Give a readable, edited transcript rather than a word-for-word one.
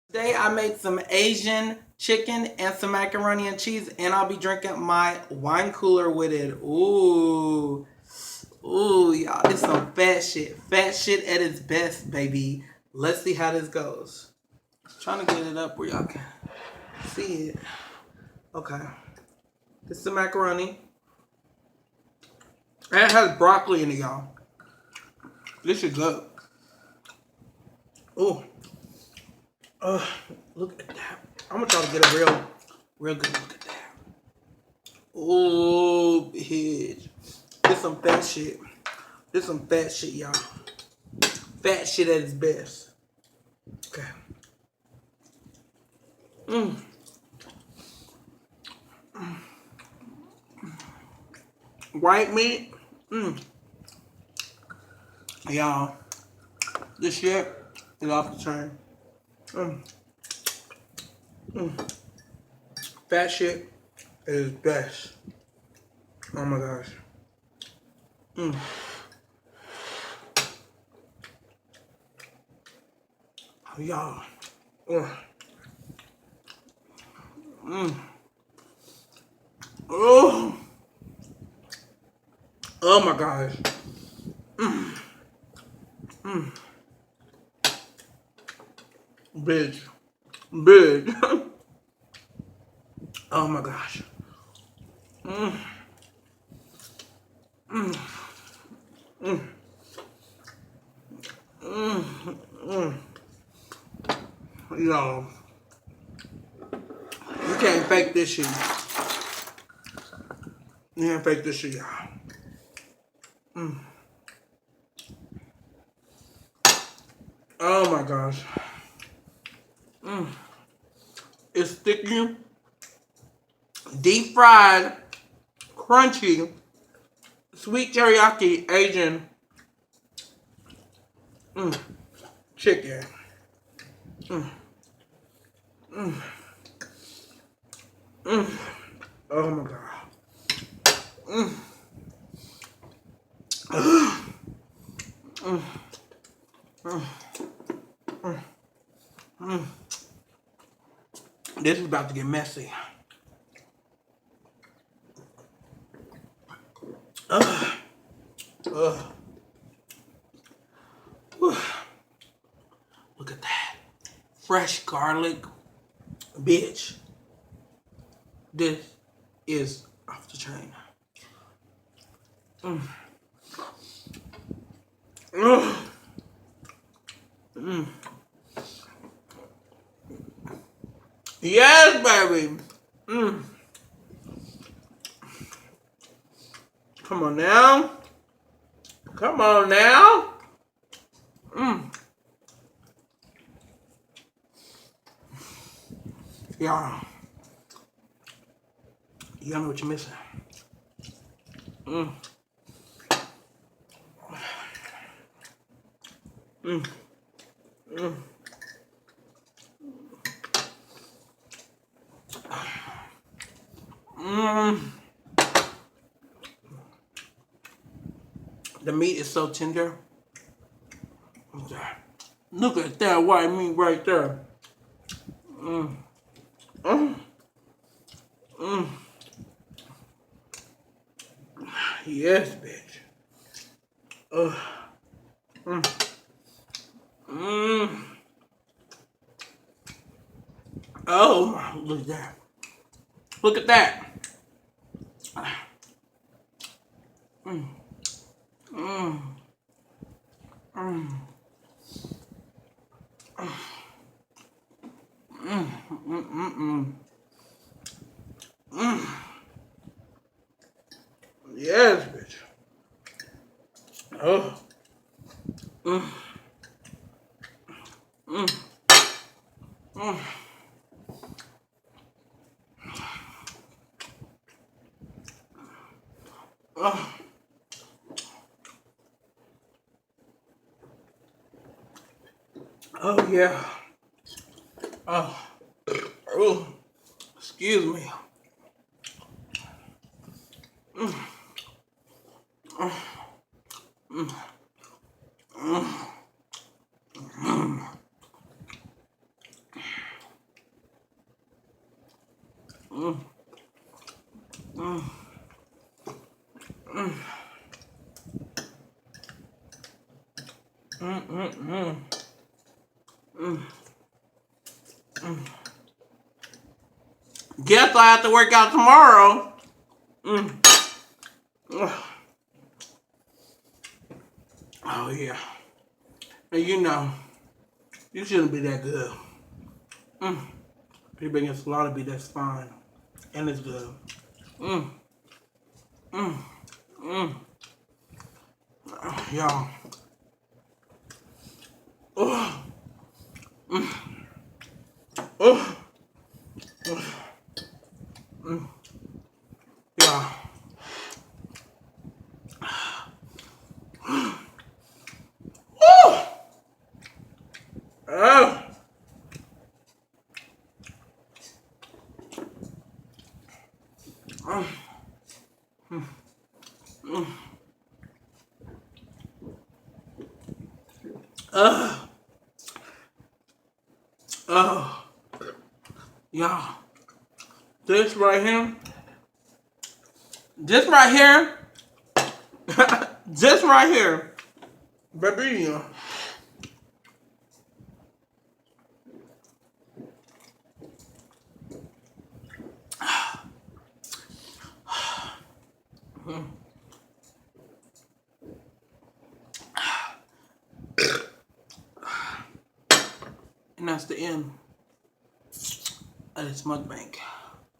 Today I made some Asian chicken and some macaroni and cheese, and I'll be drinking my wine cooler with it. Ooh, ooh, y'all, this some fat shit. Fat shit at its best, baby. Let's see how this goes. Trying to get it up where y'all can see it. Okay, this is the macaroni. And it has broccoli in it, y'all. This is good. Ooh. Look at that. I'm gonna try to get a real good look at that. Ooh, bitch. This some fat shit. This some fat shit, y'all. Fat shit at its best. Okay. Mmm. White meat. Mmm. Y'all, this shit is off the chain. Mmm. Mmm. Fat shit is best. Oh my gosh. Mmm. Y'all. Mmm. Oh. Oh my gosh. Mmm. Mmm. Bitch. Bitch. Oh my gosh. Mmm. Mmm. Mmm. Mmm. Mmm. Y'all. You can't fake this shit. You can't fake this shit, y'all. Mmm. Oh my gosh. Mmm. It's sticky, deep fried, crunchy, sweet teriyaki Asian chicken. Mm, mm, mm. Oh my god. Mm. Mm, mm, mm, mm. This is about to get messy. Ugh. Ugh. Look at that. Fresh garlic. Bitch. This is off the chain. Mm. Ugh. Mm. Yes, baby. Mm. Come on now. Come on now. Mm. Y'all. Y'all know what you're missing. Mm. Mm. Mm. Mm. The meat is so tender. Look at that white meat right there. Mm. Mm. Mm. Yes, bitch. Ugh. Mm. Mm. Oh, look at that. Look at that. Mm. Mm. Mm. Mm. Mm. Mm. Mm. Yes, bitch. Oh. Mm. Mm. Mm. Oh. Oh yeah. Oh. Oh. Excuse me. Mm. Mm. Mm. Mm. Mm. Mm. Mm. Mm. Mm. Mm. Mm. Guess I have to work out tomorrow. Mm. Oh yeah. And you know, you shouldn't be that good. Mm. People against a lot of beef, that's fine. And it's good. Mm. Mm. Mm. Y'all. Oh. Mm. Oh. Mm. Yeah. Oh. Oh. Mm. Mm. Oh. Y'all. This right here. This right here. This right here. Baby. And that's the end of this mukbang.